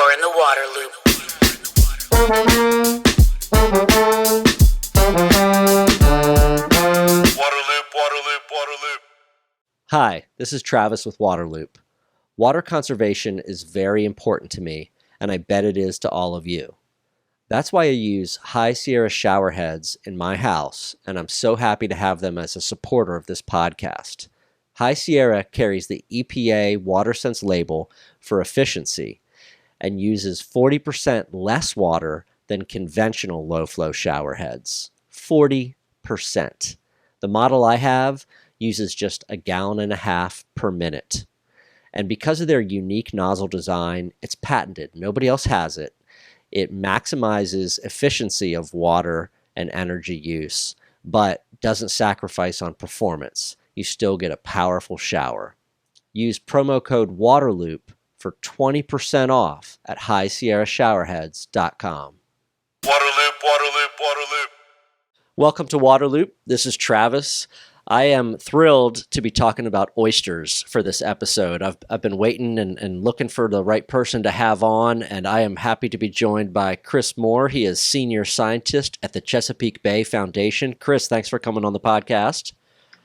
You're in the water loop. Waterloop. Hi, this is Travis with Waterloop. Water conservation is very important to me, and I bet it is to all of you. That's why I use High Sierra shower heads in my house, and I'm so happy to have them as a supporter of this podcast. High Sierra carries the EPA WaterSense label for efficiency and uses 40% less water than conventional low-flow shower heads. 40%. The model I have uses just 1.5 gallons per minute. And because of their unique nozzle design, it's patented. Nobody else has it. It maximizes efficiency of water and energy use, but doesn't sacrifice on performance. You still get a powerful shower. Use promo code WATERLOOP for 20% off at highsierrashowerheads.com. Waterloop. Welcome to Waterloop. This is Travis. I am thrilled to be talking about oysters for this episode. I've been waiting and looking for the right person to have on, and I am happy to be joined by Chris Moore. He is senior scientist at the Chesapeake Bay Foundation. Chris, thanks for coming on the podcast.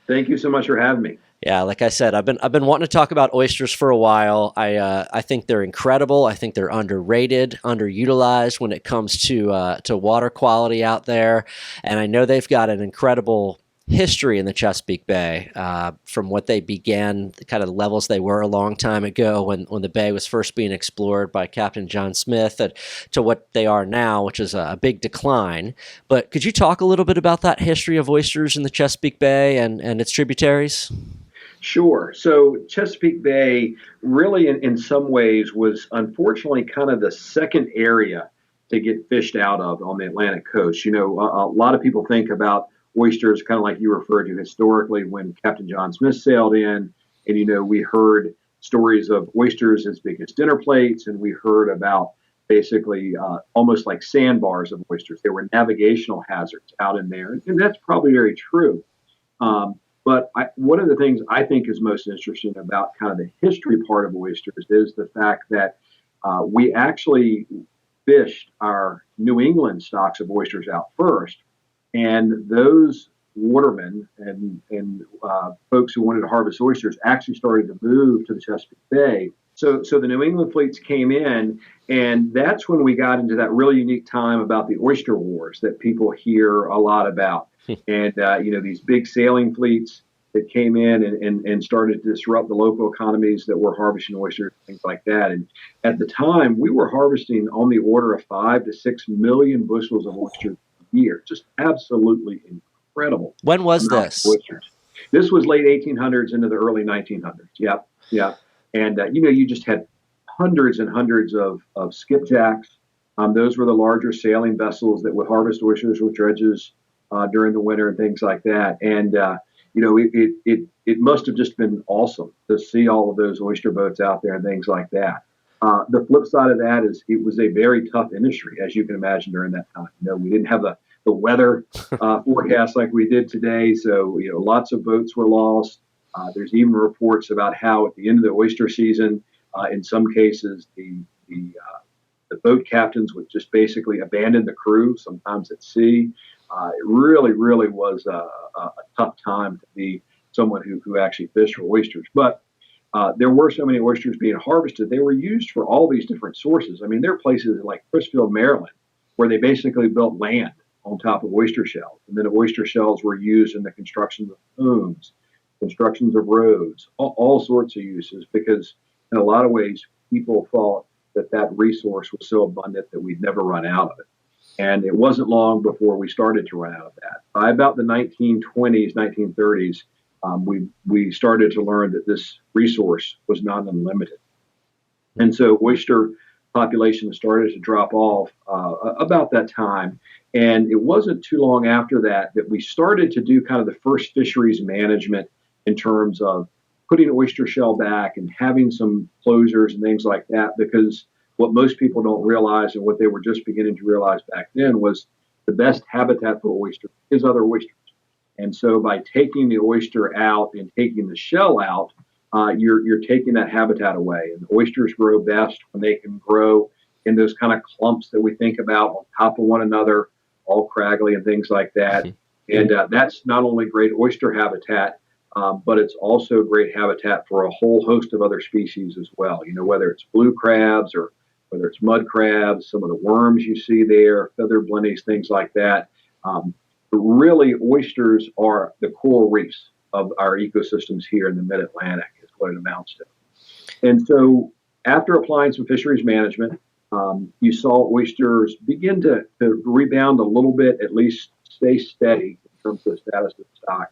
Thank you so much for having me. Yeah, like I said, I've been wanting to talk about oysters for a while. I think they're incredible. I think they're underrated, underutilized when it comes to water quality out there. And I know they've got an incredible history in the Chesapeake Bay, from what they began, the kind of levels they were a long time ago when the bay was first being explored by Captain John Smith, to what they are now, which is a big decline. But could you talk a little bit about that history of oysters in the Chesapeake Bay and its tributaries? Sure. So Chesapeake Bay really in some ways was unfortunately kind of the second area to get fished out of on the Atlantic coast. You know, a lot of people think about oysters kind of like you referred to historically when Captain John Smith sailed in, and, you know, we heard stories of oysters as big as dinner plates, and we heard about basically almost like sandbars of oysters. They were navigational hazards out in there, and that's probably very true. But one of the things I think is most interesting about kind of the history part of oysters is the fact that we actually fished our New England stocks of oysters out first. And those watermen and folks who wanted to harvest oysters actually started to move to the Chesapeake Bay. So the New England fleets came in, and that's when we got into that really unique time about the oyster wars that people hear a lot about. And, you know, these big sailing fleets that came in and started to disrupt the local economies that were harvesting oysters, things like that. And at the time, we were harvesting on the order of 5 to 6 million bushels of oysters a year. Just absolutely incredible. When was this? Oysters. This was late 1800s into the early 1900s. Yeah. And, you know, you just had hundreds and hundreds of skipjacks. Those were the larger sailing vessels that would harvest oysters with dredges during the winter and things like that. And, you know, it must have just been awesome to see all of those oyster boats out there and things like that. The flip side of that is it was a very tough industry, as you can imagine, during that time. You know, we didn't have the weather forecast like we did today. So, you know, lots of boats were lost. There's even reports about how at the end of the oyster season, in some cases, the boat captains would just basically abandon the crew, sometimes at sea. It really was a tough time to be someone who actually fished for oysters. But there were so many oysters being harvested. They were used for all these different sources. I mean, there are places like Crisfield, Maryland, where they basically built land on top of oyster shells. And then the oyster shells were used in the construction of homes, constructions of roads, all sorts of uses, because in a lot of ways, people thought that resource was so abundant that we'd never run out of it. And it wasn't long before we started to run out of that. By about the 1920s, 1930s, we started to learn that this resource was not unlimited. And so oyster population started to drop off about that time. And it wasn't too long after that we started to do kind of the first fisheries management in terms of putting oyster shell back and having some closures and things like that, because what most people don't realize, and what they were just beginning to realize back then, was the best habitat for oysters is other oysters. And so by taking the oyster out and taking the shell out, you're taking that habitat away. And the oysters grow best when they can grow in those kind of clumps that we think about on top of one another, all craggly and things like that. And that's not only great oyster habitat, but it's also great habitat for a whole host of other species as well. Whether it's blue crabs or whether it's mud crabs, some of the worms you see there, feather blennies, things like that. Really, oysters are the coral reefs of our ecosystems here in the mid-Atlantic, is what it amounts to. And so after applying some fisheries management, you saw oysters begin to rebound a little bit, at least stay steady in terms of the status of the stock.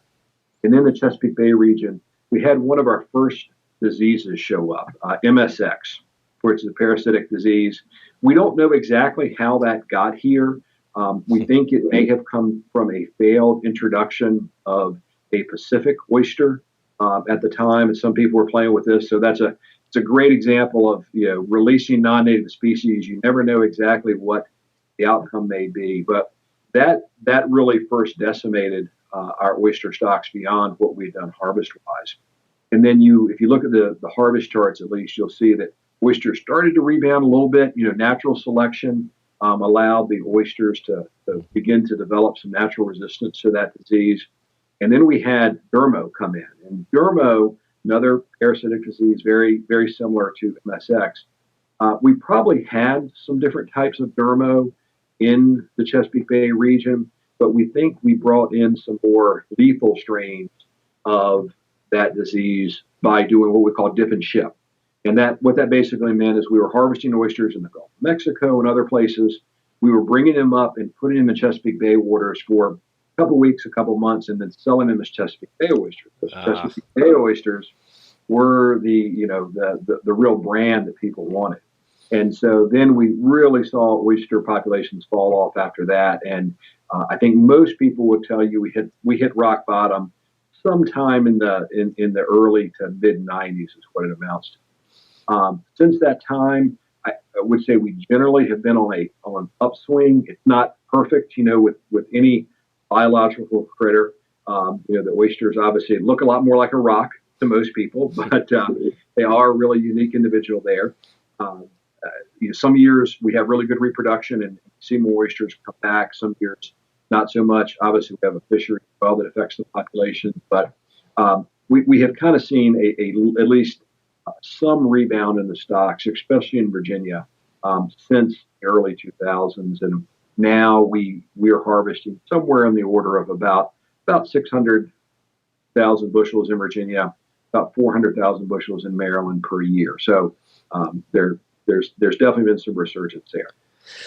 And in the Chesapeake Bay region, we had one of our first diseases show up, MSX, which is a parasitic disease. We don't know exactly how that got here. We think it may have come from a failed introduction of a Pacific oyster at the time, and some people were playing with this. So it's a great example of releasing non-native species. You never know exactly what the outcome may be, but that really first decimated our oyster stocks beyond what we've done harvest-wise. And then if you look at the harvest charts, at least, you'll see that oysters started to rebound a little bit. Natural selection allowed the oysters to begin to develop some natural resistance to that disease. And then we had dermo come in. And dermo, another parasitic disease, very, very similar to MSX. We probably had some different types of dermo in the Chesapeake Bay region, but we think we brought in some more lethal strains of that disease by doing what we call dip and ship. And what that basically meant is we were harvesting oysters in the Gulf of Mexico and other places. We were bringing them up and putting them in Chesapeake Bay waters for a couple weeks, a couple months, and then selling them as Chesapeake Bay oysters. Chesapeake Bay oysters were the real brand that people wanted. And so then we really saw oyster populations fall off after that. And I think most people would tell you we hit rock bottom sometime in the early to mid 90s is what it amounts to. Since that time, I would say we generally have been on an upswing. It's not perfect, with any biological critter. The oysters obviously look a lot more like a rock to most people, but they are a really unique individual there. Some years we have really good reproduction and see more oysters come back. Some years not so much. Obviously, we have a fishery as well that affects the population, but we have kind of seen at least some rebound in the stocks, especially in Virginia, since the early 2000s. And now we are harvesting somewhere in the order of about 600,000 bushels in Virginia, about 400,000 bushels in Maryland per year. So there's definitely been some resurgence there.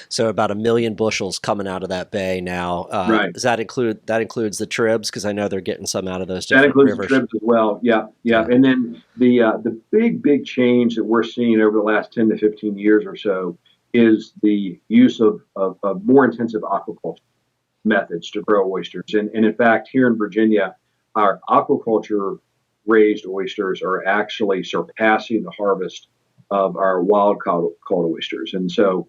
So about 1 million bushels coming out of that bay now. Right. Does that includes the tribs? Because I know they're getting some out of those different rivers. That includes rivers. the tribs as well. Yeah. And then the big change that we're seeing over the last 10 to 15 years or so is the use of more intensive aquaculture methods to grow oysters. And in fact, here in Virginia, our aquaculture raised oysters are actually surpassing the harvest of our wild caught oysters. And so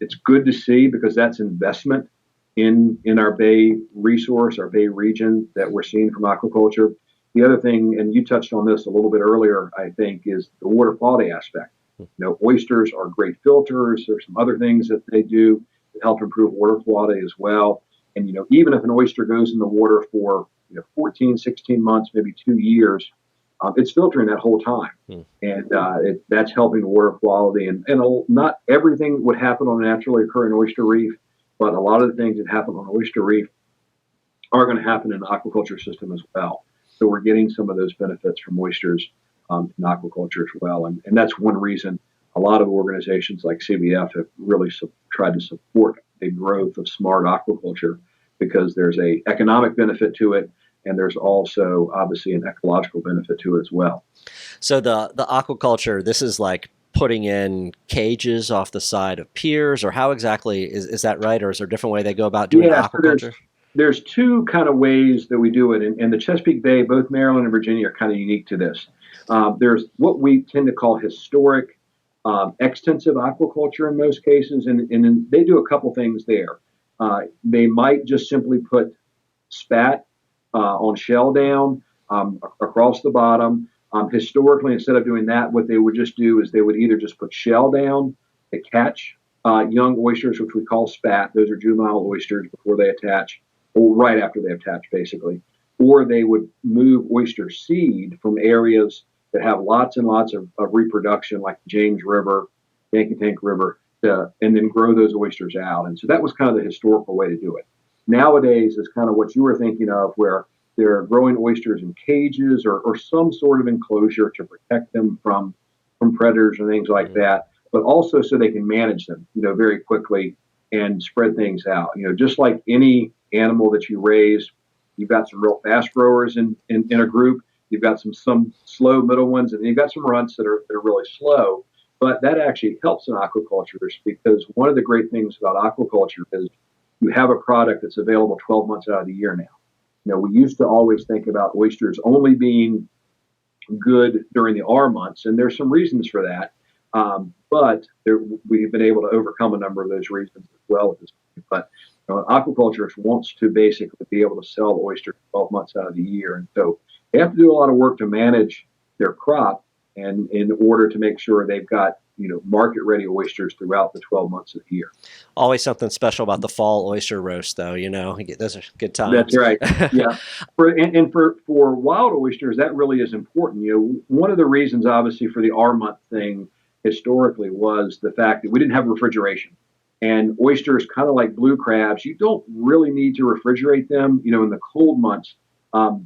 it's good to see, because that's investment in our bay resource, our bay region that we're seeing from aquaculture. The other thing, and you touched on this a little bit earlier, I think, is the water quality aspect. Oysters are great filters. There's some other things that they do to help improve water quality as well. And, even if an oyster goes in the water for 14, 16 months, maybe 2 years, it's filtering that whole time. And that's helping water quality. And not everything would happen on a naturally occurring oyster reef, but a lot of the things that happen on an oyster reef are going to happen in the aquaculture system as well. So we're getting some of those benefits from oysters in aquaculture as well. And that's one reason a lot of organizations like CBF have really tried to support a growth of smart aquaculture, because there's a economic benefit to it, and there's also obviously an ecological benefit to it as well. So the aquaculture, this is like putting in cages off the side of piers, or how exactly is that right? Or is there a different way they go about doing aquaculture? So there's two kind of ways that we do it. And the Chesapeake Bay, both Maryland and Virginia, are kind of unique to this. There's what we tend to call historic extensive aquaculture in most cases. And then they do a couple things there. They might just simply put spat on shell down across the bottom. Historically, instead of doing that, what they would just do is they would either just put shell down They catch young oysters, which we call spat. Those are juvenile oysters before they attach, or right after they attach, basically. Or they would move oyster seed from areas that have lots and lots of reproduction, like the James River, Yankee Tank River, and then grow those oysters out. And so that was kind of the historical way to do it. Nowadays, is kind of what you were thinking of, where they're growing oysters in cages or some sort of enclosure to protect them from predators and things like that, but also so they can manage them, very quickly and spread things out. Just like any animal that you raise, you've got some real fast growers in a group. You've got some slow middle ones, and you've got some runts that are really slow. But that actually helps in aquaculture, because one of the great things about aquaculture is you have a product that's available 12 months out of the year now. We used to always think about oysters only being good during the R months, and there's some reasons for that. But we've been able to overcome a number of those reasons as well at this point. But an aquaculturist wants to basically be able to sell oysters 12 months out of the year, and so they have to do a lot of work to manage their crop, and in order to make sure they've got market-ready oysters throughout the 12 months of the year. Always something special about the fall oyster roast, though. Those are good times. That's right. Yeah. For wild oysters, that really is important. One of the reasons, obviously, for the R month thing historically was the fact that we didn't have refrigeration. And oysters, kind of like blue crabs, you don't really need to refrigerate them. In the cold months,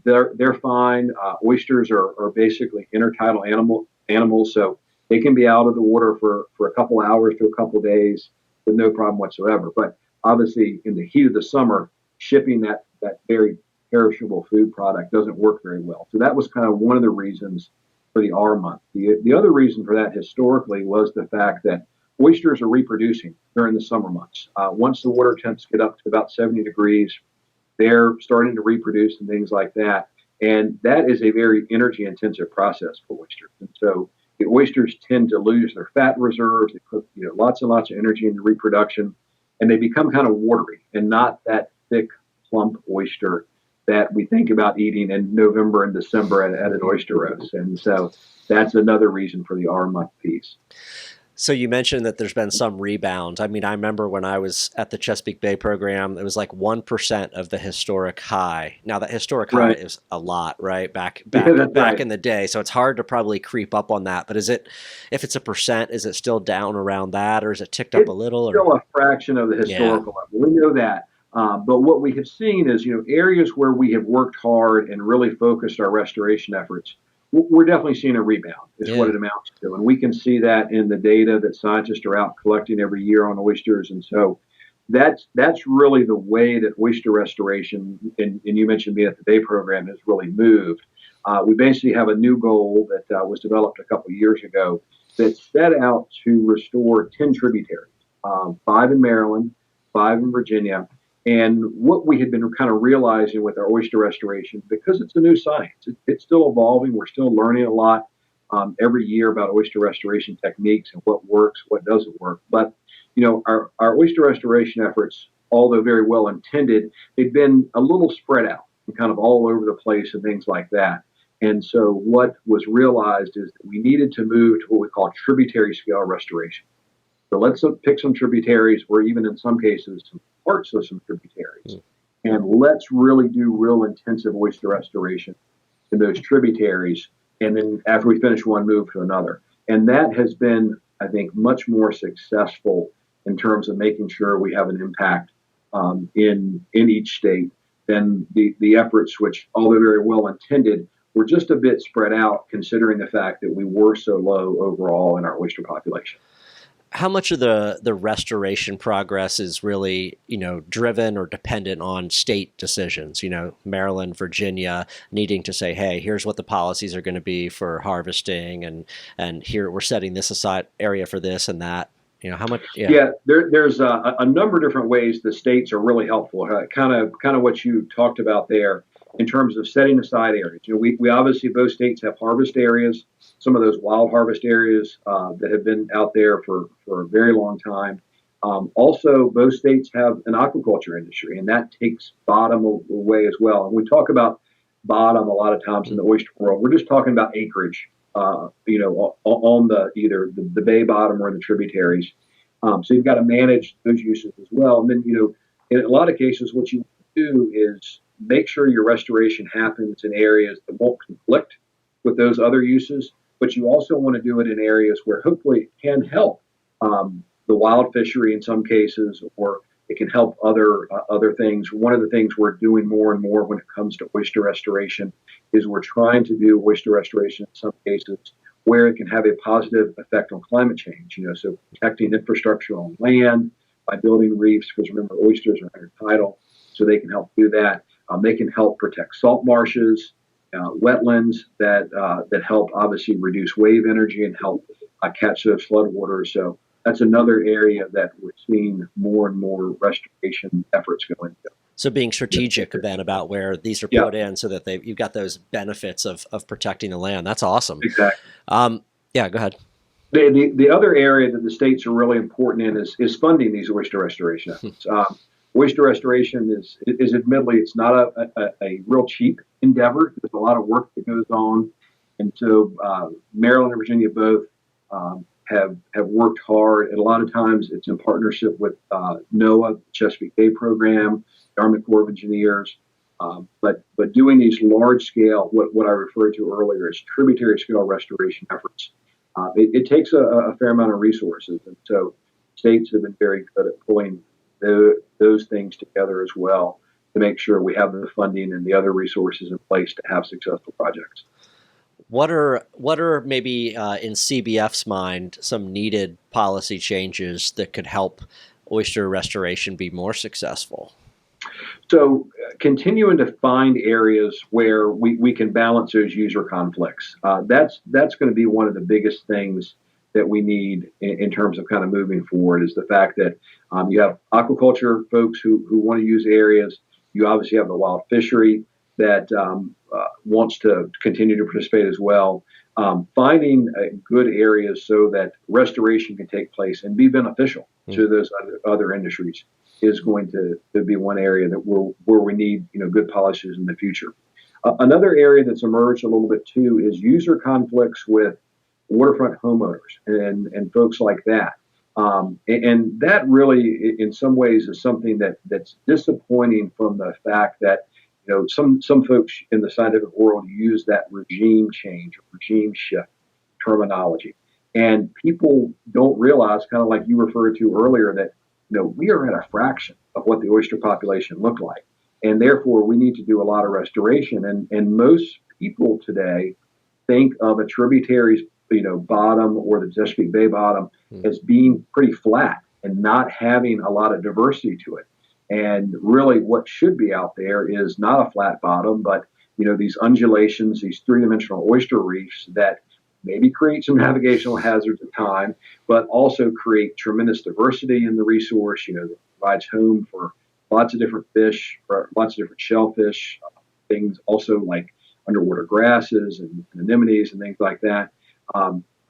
they're fine. Oysters are basically intertidal animals, so they can be out of the water for a couple hours to a couple days with no problem whatsoever. But obviously, in the heat of the summer, shipping that very perishable food product doesn't work very well. So that was kind of one of the reasons for the R month. The other reason for that historically was the fact that oysters are reproducing during the summer months. Once the water temps get up to about 70 degrees, they're starting to reproduce and things like that. And that is a very energy intensive process for oysters. And so the oysters tend to lose their fat reserves. They put lots and lots of energy into reproduction, and they become kind of watery and not that thick, plump oyster that we think about eating in November and December at an oyster roast. And so that's another reason for the R month piece. So you mentioned that there's been some rebound. I mean, I remember when I was at the Chesapeake Bay program, it was like 1% of the historic high. Now that historic high is a lot, right? Back in the day. So it's hard to probably creep up on that. But if it's a percent, is it still down around that, or is it ticked up a little? It's still a fraction of the historical level. We know that. But what we have seen is, areas where we have worked hard and really focused our restoration efforts, we're definitely seeing a rebound is what it amounts to. And we can see that in the data that scientists are out collecting every year on oysters. And so that's really the way that oyster restoration, and you mentioned me at the Bay program, has really moved. We basically have a new goal that was developed a couple of years ago that set out to restore 10 tributaries, 5 in Maryland, 5 in Virginia. And what we had been kind of realizing with our oyster restoration, because it's a new science, it's still evolving. We're still learning a lot every year about oyster restoration techniques and what works, what doesn't work. But, our oyster restoration efforts, although very well intended, they've been a little spread out and kind of all over the place and things like that. And so what was realized is that we needed to move to what we call tributary scale restoration. So let's pick some tributaries, or even in some cases, some parts of some tributaries, and let's really do real intensive oyster restoration in those tributaries. And then after we finish one, move to another. And that has been, I think, much more successful in terms of making sure we have an impact in each state than the efforts, which, although very well intended, were just a bit spread out, considering the fact that we were so low overall in our oyster population. How much of the restoration progress is really, driven or dependent on state decisions? Maryland, Virginia needing to say, hey, here's what the policies are going to be for harvesting, and here we're setting this aside area for this and that. How much? Yeah, there's a number of different ways the states are really helpful. Kind of what you talked about there in terms of setting aside areas. We obviously, both states have harvest areas. Some of those wild harvest areas that have been out there for a very long time. Also, both states have an aquaculture industry, and that takes bottom away as well. And we talk about bottom a lot of times in the oyster world. We're just talking about acreage, on either the bay bottom or in the tributaries. So you've got to manage those uses as well. And then, in a lot of cases, what you do is make sure your restoration happens in areas that won't conflict with those other uses, but you also want to do it in areas where hopefully it can help the wild fishery in some cases, or it can help other things. One of the things we're doing more and more when it comes to oyster restoration is we're trying to do oyster restoration in some cases where it can have a positive effect on climate change. So protecting infrastructure on land by building reefs, because remember, oysters are intertidal, so they can help do that. They can help protect salt marshes, wetlands that help obviously reduce wave energy and help catch those floodwaters. So that's another area that we're seeing more and more restoration efforts go into. So being strategic then about where these are put in so that you've got those benefits of protecting the land. That's awesome. Exactly. Yeah, go ahead. The other area that the states are really important in is funding these oyster restoration efforts. Oyster restoration is admittedly, it's not a real cheap endeavor. There's a lot of work that goes on. And so Maryland and Virginia both have worked hard. And a lot of times it's in partnership with NOAA, the Chesapeake Bay program, the Army Corps of Engineers. But doing these large scale, what I referred to earlier as tributary scale restoration efforts, it takes a fair amount of resources. And so states have been very good at pulling those things together as well to make sure we have the funding and the other resources in place to have successful projects. What are maybe in CBF's mind some needed policy changes that could help oyster restoration be more successful? So continuing to find areas where we can balance those user conflicts. That's going to be one of the biggest things that we need in terms of kind of moving forward, is the fact that you have aquaculture folks who want to use areas. You obviously have the wild fishery that wants to continue to participate as well. Finding good areas so that restoration can take place and be beneficial to those other industries is going to be one area that where we need good policies in the future. Another area that's emerged a little bit too is user conflicts with waterfront homeowners and folks like that. And that really, in some ways, is something that's disappointing from the fact that some folks in the scientific world use that regime change or regime shift terminology, and people don't realize, kind of like you referred to earlier, that we are at a fraction of what the oyster population looked like, and therefore we need to do a lot of restoration. And most people today think of a tributary's bottom or the Chesapeake Bay bottom as being pretty flat and not having a lot of diversity to it. And really what should be out there is not a flat bottom, but these undulations, these three-dimensional oyster reefs that maybe create some navigational hazards at times, but also create tremendous diversity in the resource, that provides home for lots of different fish, for lots of different shellfish, things also like underwater grasses and anemones and things like that.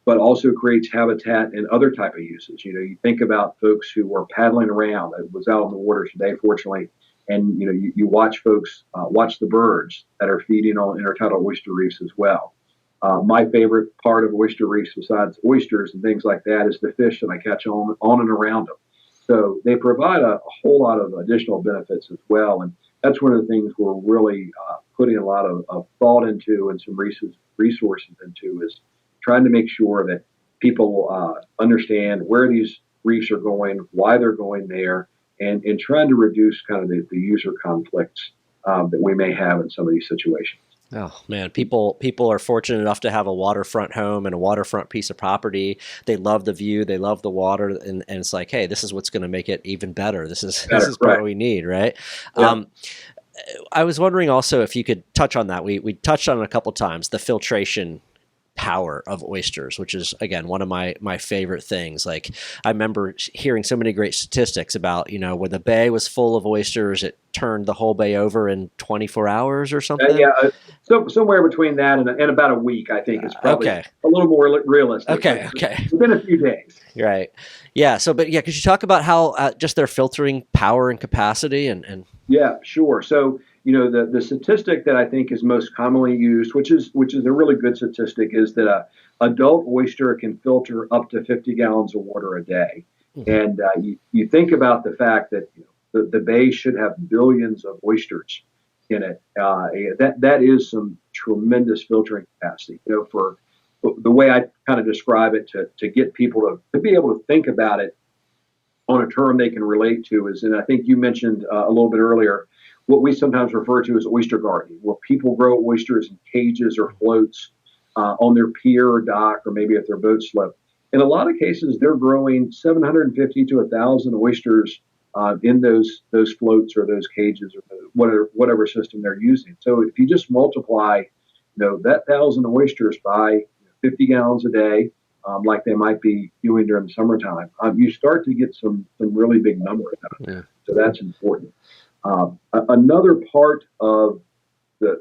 But also creates habitat and other type of uses. You think about folks who are paddling around. I was out on the water today, fortunately, and you watch folks watch the birds that are feeding on intertidal oyster reefs as well. My favorite part of oyster reefs, besides oysters and things like that, is the fish that I catch on and around them. So they provide a whole lot of additional benefits as well, and that's one of the things we're really putting a lot of thought into and some resources into, is trying to make sure that people understand where these reefs are going, why they're going there, and trying to reduce kind of the user conflicts that we may have in some of these situations. Oh man, people are fortunate enough to have a waterfront home and a waterfront piece of property. They love the view, they love the water, and it's like, hey, this is what's going to make it even better. This is what we need, right? Yeah. I was wondering also if you could touch on that. We touched on it a couple times, the filtration power of oysters, which is, again, one of my favorite things. Like, I remember hearing so many great statistics about, when the bay was full of oysters, it turned the whole bay over in 24 hours or something. So somewhere between that and about a week, I think, is probably a little more realistic. Okay. Within a few days. Right. Yeah. So, but yeah, could you talk about how just their filtering power and capacity and Yeah, sure. So, the statistic that I think is most commonly used, which is a really good statistic, is that a adult oyster can filter up to 50 gallons of water a day. And you think about the fact that the bay should have billions of oysters in it. That is some tremendous filtering capacity. For the way I kind of describe it to get people to be able to think about it on a term they can relate to is, and I think you mentioned a little bit earlier, what we sometimes refer to as oyster gardening, where people grow oysters in cages or floats on their pier or dock, or maybe at their boat slip. In a lot of cases, they're growing 750 to 1,000 oysters in those floats or those cages or whatever system they're using. So if you just multiply, that 1,000 oysters by 50 gallons a day, like they might be doing during the summertime, you start to get some really big numbers out of that. So that's important. Another part of the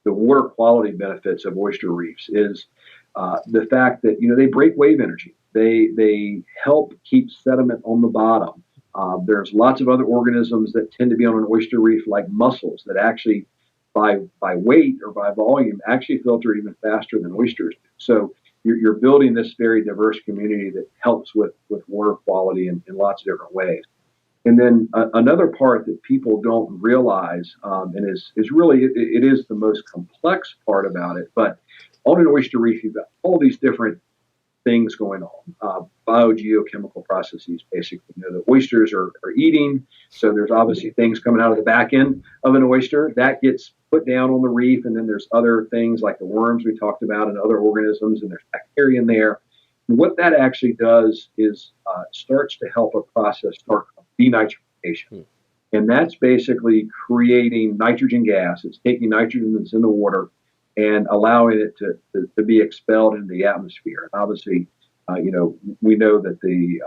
water quality benefits of oyster reefs is the fact that they break wave energy. They help keep sediment on the bottom. There's lots of other organisms that tend to be on an oyster reef, like mussels, that actually, by weight or by volume, actually filter even faster than oysters do. So you're building this very diverse community that helps with water quality in lots of different ways. And then another part that people don't realize, and is really, it is the most complex part about it, but on an oyster reef, you've got all these different things going on, biogeochemical processes, basically. The oysters are eating, so there's obviously things coming out of the back end of an oyster that gets put down on the reef, and then there's other things like the worms we talked about and other organisms, and there's bacteria in there. And what that actually does is starts to help a process start denitrification. And that's basically creating nitrogen gas. It's taking nitrogen that's in the water and allowing it to be expelled into the atmosphere. And obviously, we know that the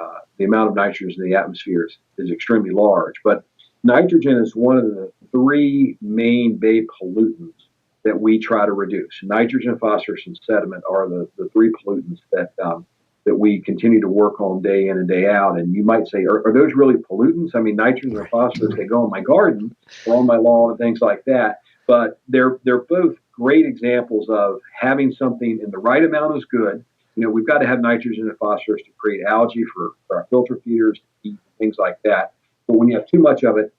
amount of nitrogen in the atmosphere is extremely large. But nitrogen is one of the three main bay pollutants that we try to reduce. Nitrogen, phosphorus, and sediment are the three pollutants that we continue to work on day in and day out. And you might say, are those really pollutants? I mean, nitrogen and phosphorus, they go on my garden or on my lawn and things like that. But they're both great examples of having something in the right amount is good. We've got to have nitrogen and phosphorus to create algae for our filter feeders to eat, things like that. But when you have too much of it,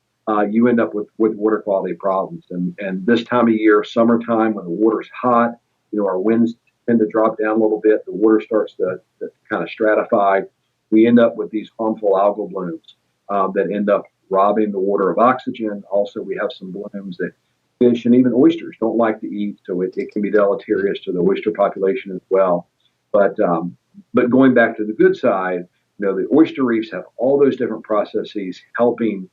you end up with water quality problems. And this time of year, summertime, when the water's hot, our winds tend to drop down a little bit. The water starts to kind of stratify. We end up with these harmful algal blooms that end up robbing the water of oxygen. Also, we have some blooms that fish and even oysters don't like to eat, so it can be deleterious to the oyster population as well. But going back to the good side, the oyster reefs have all those different processes helping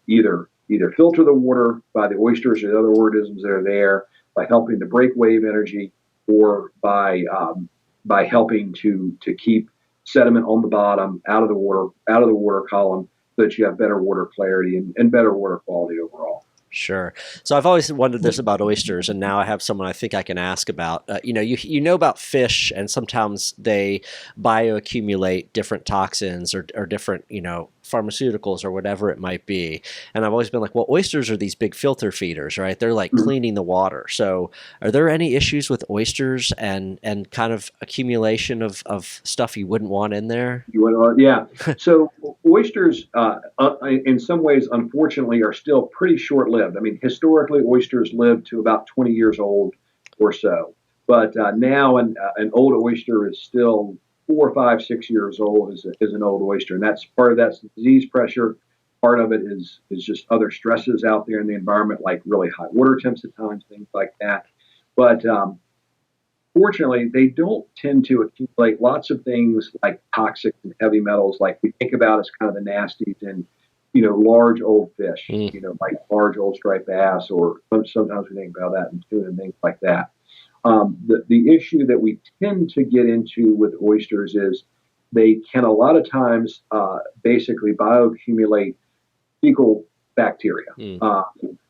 either filter the water by the oysters or the other organisms that are there, by helping to break wave energy, or by helping to keep sediment on the bottom out of the water column, so that you have better water clarity and better water quality overall. Sure. So I've always wondered this about oysters, and now I have someone I think I can ask about. You know about fish, and sometimes they bioaccumulate different toxins or different, pharmaceuticals or whatever it might be. And I've always been like, well, oysters are these big filter feeders, right? They're like cleaning the water. So are there any issues with oysters and kind of accumulation of stuff you wouldn't want in there? Yeah. So oysters, in some ways, unfortunately, are still pretty short-lived. I mean, historically, oysters lived to about 20 years old or so. But now an old oyster is still 4, 5, 6 years old is an old oyster. And that's part of that's disease pressure. Part of it is just other stresses out there in the environment, like really high water temps at times, things like that. But fortunately, they don't tend to accumulate lots of things like toxic and heavy metals, like we think about as kind of the nasties in, large old fish, like large old striped bass, or sometimes we think about that in tuna and things like that. The issue that we tend to get into with oysters is they can a lot of times basically bioaccumulate fecal bacteria,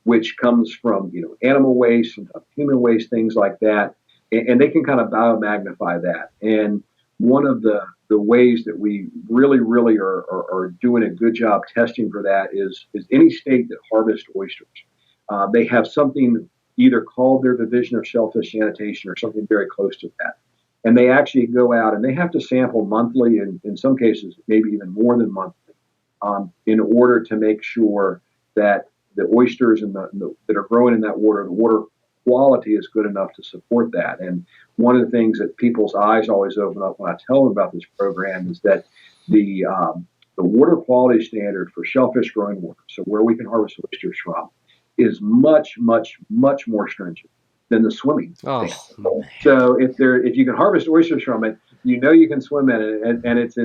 which comes from animal waste, sometimes human waste, things like that. And they can kind of biomagnify that. And one of the ways that we really, really are doing a good job testing for that is any state that harvests oysters. They have something either called their Division of Shellfish Sanitation or something very close to that. And they actually go out and they have to sample monthly, and in some cases, maybe even more than monthly, in order to make sure that the oysters that are growing in that water, the water quality is good enough to support that. And one of the things that people's eyes always open up when I tell them about this program is that the water quality standard for shellfish growing water, so where we can harvest oysters from, is much, much, much more stringent than the swimming standard. So if you can harvest oysters from it, you know you can swim in it, and it's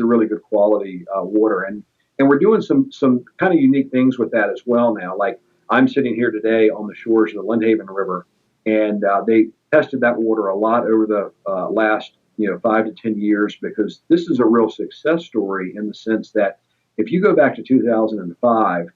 a really good quality water. And we're doing some kind of unique things with that as well now. Like I'm sitting here today on the shores of the Lindhaven River, and they tested that water a lot over the last 5 to 10 years, because this is a real success story in the sense that if you go back to 2005,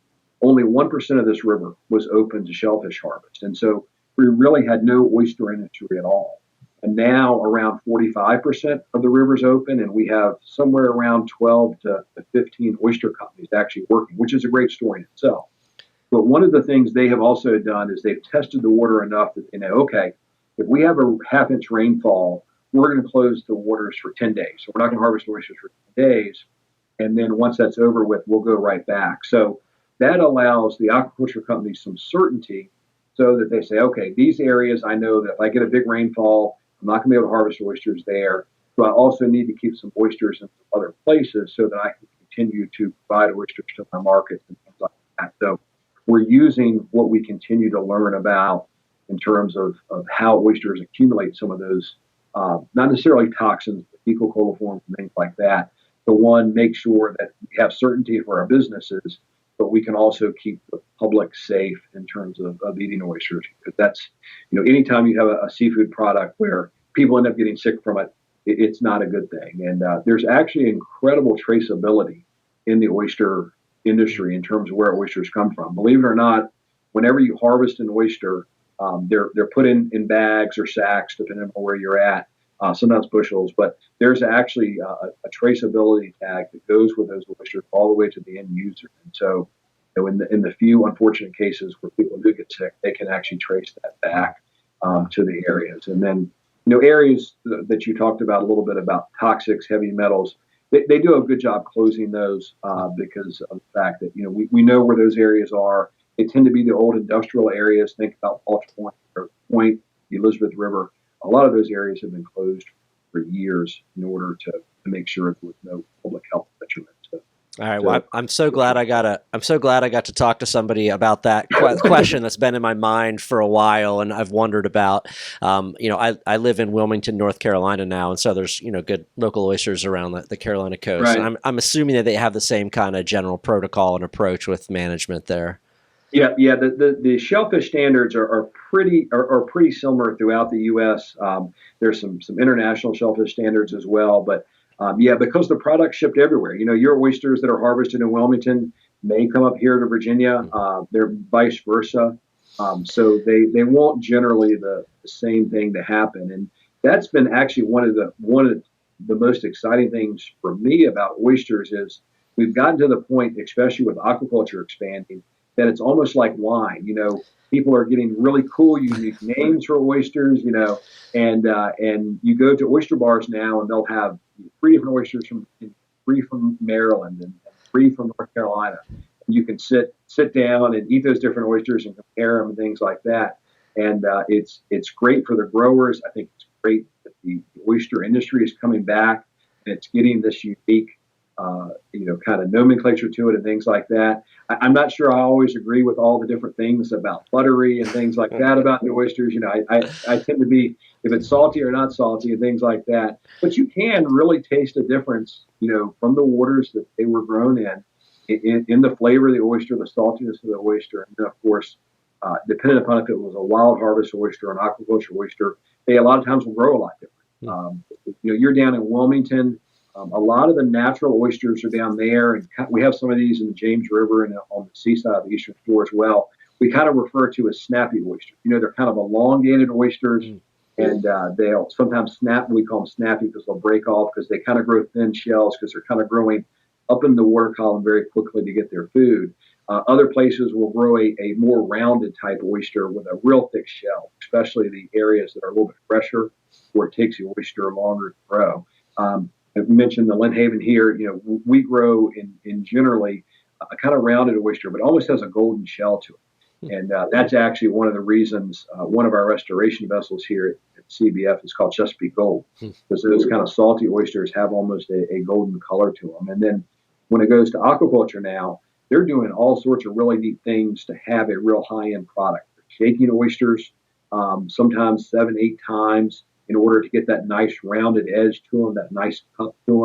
only 1% of this river was open to shellfish harvest. And so we really had no oyster industry at all. And now around 45% of the river's open, and we have somewhere around 12 to 15 oyster companies actually working, which is a great story in itself. But one of the things they have also done is they've tested the water enough that they know, okay, if we have a half-inch rainfall, we're going to close the waters for 10 days. So we're not going to harvest oysters for 10 days. And then once that's over with, we'll go right back. So that allows the aquaculture companies some certainty, so that they say, okay, these areas, I know that if I get a big rainfall, I'm not going to be able to harvest oysters there. So I also need to keep some oysters in other places so that I can continue to provide oysters to my markets and things like that. So we're using what we continue to learn about in terms of how oysters accumulate some of those, not necessarily toxins, but fecal coliforms and things like that. To one, make sure that we have certainty for our businesses, but we can also keep the public safe in terms of eating oysters. Because that's, anytime you have a seafood product where people end up getting sick from it, it's not a good thing. And there's actually incredible traceability in the oyster industry in terms of where oysters come from. Believe it or not, whenever you harvest an oyster, they're put in bags or sacks, depending on where you're at, sometimes bushels, but there's actually a traceability tag that goes with those oysters all the way to the end user. And so, in the few unfortunate cases where people do get sick, they can actually trace that back to the areas. And then, areas that you talked about a little bit about toxics, heavy metals, they do a good job closing those because of the fact that, we know where those areas are. They tend to be the old industrial areas. Think about Falch Point or Point, the Elizabeth River. A lot of those areas have been closed for years in order to make sure there was no public health detriment. All right. Well, I'm so glad I got to talk to somebody about that question that's been in my mind for a while, and I've wondered about. I live in Wilmington, North Carolina now, and so there's good local oysters around the Carolina coast. Right. And I'm assuming that they have the same kind of general protocol and approach with management there. Yeah. The shellfish standards are pretty similar throughout the U.S. There's some international shellfish standards as well, but because the product's shipped everywhere. Your oysters that are harvested in Wilmington may come up here to Virginia. They're vice versa, so they won't generally the same thing to happen. And that's been actually one of the most exciting things for me about oysters is we've gotten to the point, especially with aquaculture expanding, that it's almost like wine. People are getting really cool, unique names for oysters. And you go to oyster bars now, and they'll have 3 different oysters from 3 from Maryland and 3 from North Carolina. And you can sit down and eat those different oysters and compare them and things like that. And it's great for the growers. I think it's great that the oyster industry is coming back, and it's getting this unique kind of nomenclature to it and things like that. I'm not sure I always agree with all the different things about buttery and things like that about the oysters. I tend to be, if it's salty or not salty and things like that. But you can really taste a difference, from the waters that they were grown in the flavor of the oyster, the saltiness of the oyster. And then, of course, depending upon if it was a wild harvest oyster or an aquaculture oyster, they a lot of times will grow a lot different. You're down in Wilmington. A lot of the natural oysters are down there, and we have some of these in the James River and on the seaside of the Eastern Shore as well. We kind of refer to as snappy oysters. They're kind of elongated oysters, and they'll sometimes snap. We call them snappy because they'll break off because they kind of grow thin shells because they're kind of growing up in the water column very quickly to get their food. Other places will grow a more rounded type oyster with a real thick shell, especially the areas that are a little bit fresher, where it takes the oyster longer to grow. I mentioned the Lynnhaven here. We grow in generally a kind of rounded oyster, but almost has a golden shell to it. And that's actually one of the reasons one of our restoration vessels here at CBF is called Chesapeake Gold, because those kind of salty oysters have almost a golden color to them. And then when it goes to aquaculture now, they're doing all sorts of really neat things to have a real high-end product. They're shaking oysters sometimes 7, 8 times in order to get that nice rounded edge to them, that nice cup to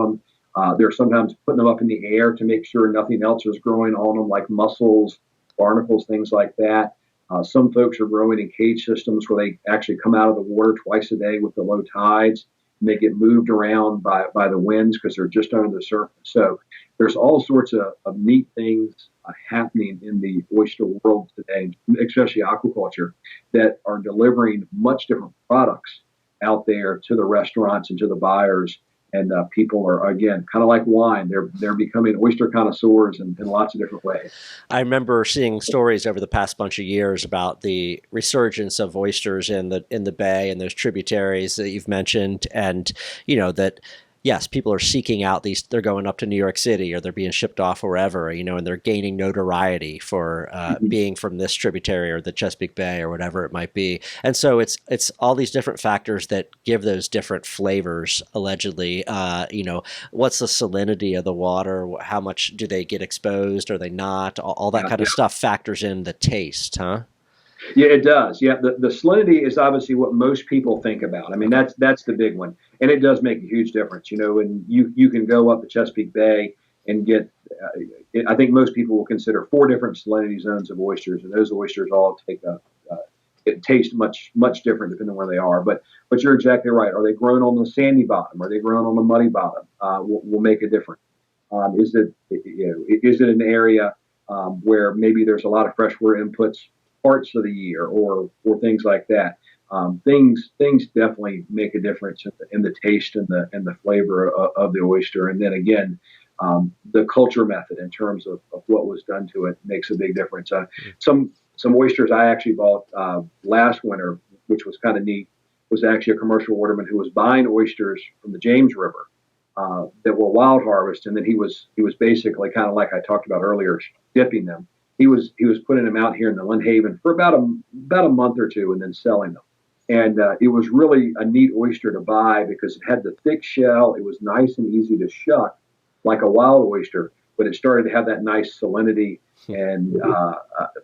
them. They're sometimes putting them up in the air to make sure nothing else is growing on them, like mussels, barnacles, things like that. Some folks are growing in cage systems where they actually come out of the water twice a day with the low tides, and they get moved around by the winds because they're just under the surface. So there's all sorts of neat things happening in the oyster world today, especially aquaculture, that are delivering much different products out there to the restaurants and to the buyers. And people are, again, kind of like wine. They're becoming oyster connoisseurs in lots of different ways. I remember seeing stories over the past bunch of years about the resurgence of oysters in the bay and those tributaries that you've mentioned, and that. Yes, people are seeking out these. They're going up to New York City, or they're being shipped off wherever, and they're gaining notoriety for being from this tributary or the Chesapeake Bay or whatever it might be. And so it's all these different factors that give those different flavors. Allegedly, what's the salinity of the water? How much do they get exposed? Are they not? All that kind of stuff factors in the taste, huh? Yeah, it does. Yeah, the salinity is obviously what most people think about. I mean, that's the big one, and it does make a huge difference. And you can go up the Chesapeake Bay and get. I think most people will consider 4 different salinity zones of oysters, and those oysters all take it tastes much different depending on where they are. But you're exactly right. Are they grown on the sandy bottom? Are they grown on the muddy bottom? Will make a difference. Is it an area where maybe there's a lot of freshwater inputs parts of the year, or things like that? Things definitely make a difference in the taste and the flavor of the oyster. And then again, the culture method in terms of what was done to it makes a big difference. Some oysters I actually bought last winter, which was kind of neat, was actually a commercial waterman who was buying oysters from the James River that were wild harvest, and then he was basically kind of like I talked about earlier, dipping them. He was putting them out here in the Lynnhaven for about a month or two, and then selling them. And it was really a neat oyster to buy because it had the thick shell. It was nice and easy to shuck, like a wild oyster, but it started to have that nice salinity and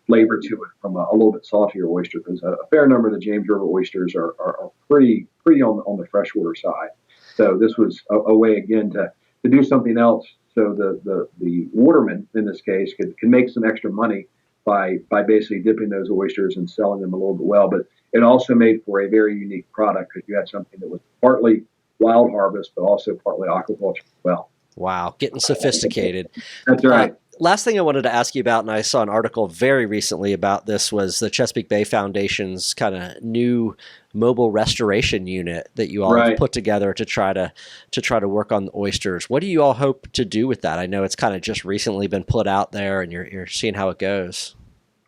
flavor to it from a little bit saltier oyster. Because a fair number of the James River oysters are pretty on the freshwater side. So this was a way again to do something else, so the waterman in this case can make some extra money by basically dipping those oysters and selling them a little bit well. But it also made for a very unique product because you had something that was partly wild harvest, but also partly aquaculture as well. Wow, getting sophisticated. That's right. Last thing I wanted to ask you about, and I saw an article very recently about this, was the Chesapeake Bay Foundation's kind of new mobile restoration unit that you all have put together to try to work on the oysters. What do you all hope to do with that? I know it's kind of just recently been put out there, and you're seeing how it goes.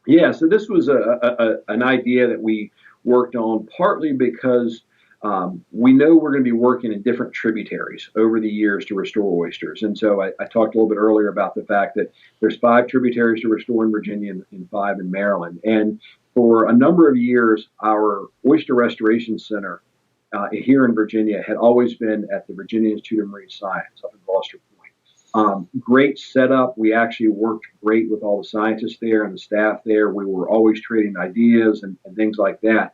Yeah, so this was an idea that we worked on partly because we know we're going to be working in different tributaries over the years to restore oysters. And so I talked a little bit earlier about the fact that there's 5 tributaries to restore in Virginia and 5 in Maryland. And for a number of years, our Oyster Restoration Center here in Virginia had always been at the Virginia Institute of Marine Science up in Gloucester Point. Great setup. We actually worked great with all the scientists there and the staff there. We were always trading ideas and things like that.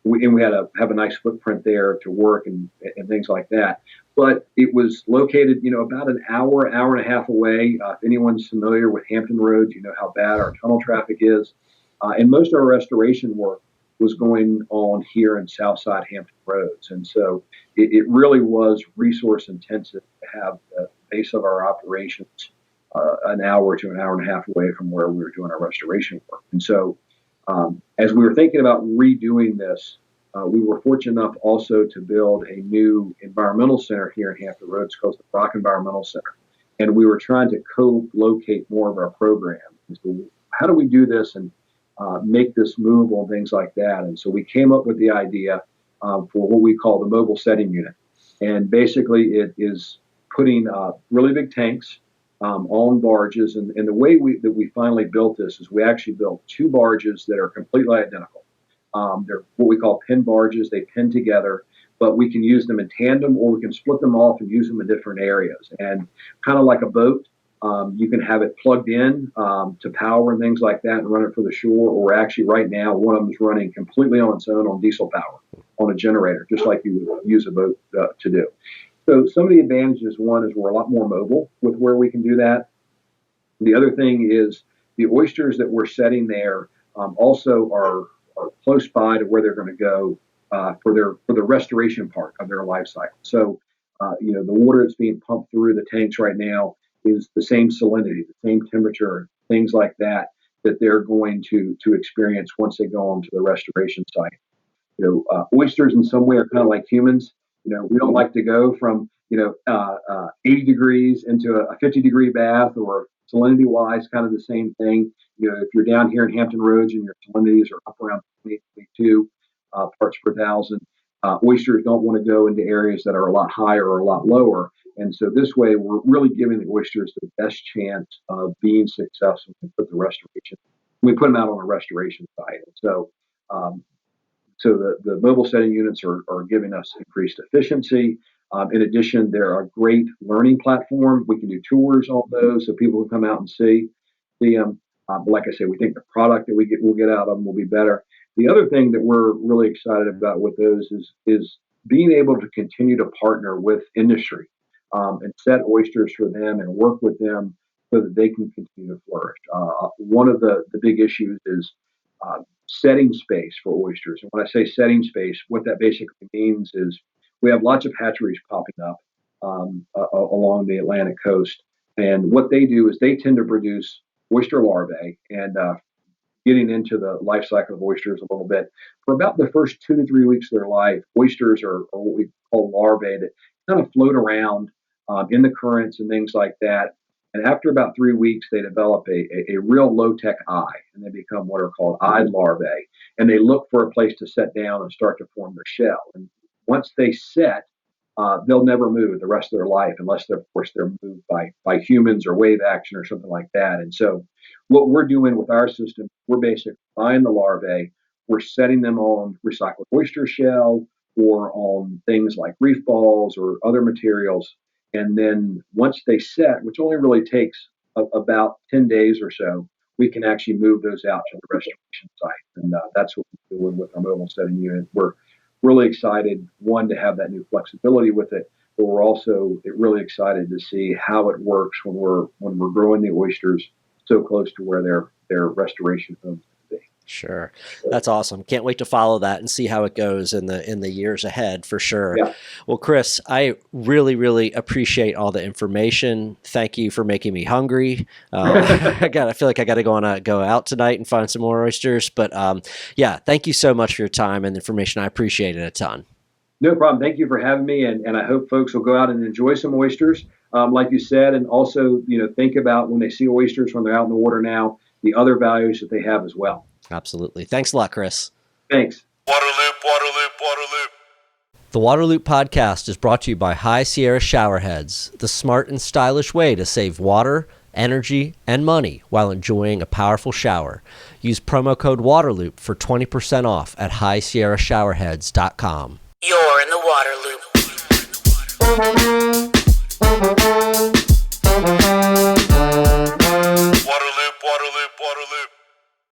We had to have a nice footprint there to work and things like that. But it was located, about an hour and a half away. If anyone's familiar with Hampton Roads, you know how bad our tunnel traffic is. And most of our restoration work was going on here in Southside Hampton Roads. And so it really was resource intensive to have the base of our operations an hour to an hour and a half away from where we were doing our restoration work. And so as we were thinking about redoing this, we were fortunate enough also to build a new environmental center here in Hampton Roads called the Brock Environmental Center. and we were trying to co-locate more of our programs. And so how do we do this and make this movable and things like that? And so we came up with the idea for what we call the mobile setting unit. And basically it is putting really big tanks on barges. And the way that we finally built this is we actually built 2 barges that are completely identical. They're what we call pin barges. They pin together, but we can use them in tandem, or we can split them off and use them in different areas. And kind of like a boat, you can have it plugged in to power and things like that and run it for the shore. Or actually right now, one of them is running completely on its own on diesel power on a generator, just like you would use a boat to do. So some of the advantages, one is we're a lot more mobile with where we can do that. The other thing is the oysters that we're setting there also are close by to where they're going to go for the restoration part of their life cycle. So, the water that's being pumped through the tanks right now is the same salinity, the same temperature, things like that they're going to experience once they go on to the restoration site. Oysters in some way are kind of like humans. We don't like to go from 80 degrees into a 50-degree bath, or salinity wise, kind of the same thing. If you're down here in Hampton Roads and your salinities are up around 22 parts per thousand, oysters don't want to go into areas that are a lot higher or a lot lower. And so this way, we're really giving the oysters the best chance of being successful when we put the restoration. We put them out on a restoration site. And so, the mobile setting units are giving us increased efficiency. In addition, they're a great learning platform. We can do tours on those so people can come out and see them. But like I said, we think the product that we'll get out of them will be better. The other thing that we're really excited about with those is being able to continue to partner with industry and set oysters for them and work with them so that they can continue to flourish. One of the big issues is setting space for oysters. And when I say setting space, what that basically means is we have lots of hatcheries popping up along the Atlantic coast. And what they do is they tend to produce oyster larvae, and getting into the life cycle of oysters a little bit. For about the first 2 to 3 weeks of their life, oysters are what we call larvae that kind of float around in the currents and things like that. And after about 3 weeks, they develop a real low-tech eye, and they become what are called eyed larvae. And they look for a place to set down and start to form their shell. And once they set, they'll never move the rest of their life unless, of course, they're moved by humans or wave action or something like that. And so what we're doing with our system, we're basically buying the larvae, we're setting them on recycled oyster shell or on things like reef balls or other materials. And then once they set, which only really takes about 10 days or so, we can actually move those out to the restoration site. And that's what we're doing with our mobile setting unit. We're really excited, one, to have that new flexibility with it, but we're also really excited to see how it works when we're growing the oysters so close to where their restoration homes can be. Sure. That's awesome. Can't wait to follow that and see how it goes in the years ahead, for sure. Yeah. Well, Chris, I really, really appreciate all the information. Thank you for making me hungry. I feel like I got to go out tonight and find some more oysters. But yeah, thank you so much for your time and information. I appreciate it a ton. No problem. Thank you for having me. And I hope folks will go out and enjoy some oysters, like you said, and also, think about when they see oysters when they're out in the water now, the other values that they have as well. Absolutely. Thanks a lot, Chris. Thanks. Waterloop, waterloop, waterloop. The Waterloop podcast is brought to you by High Sierra Showerheads, the smart and stylish way to save water, energy, and money while enjoying a powerful shower. Use promo code WATERLOOP for 20% off at highsierrashowerheads.com. You're in the Waterloop. Waterloop, waterloop, waterloop.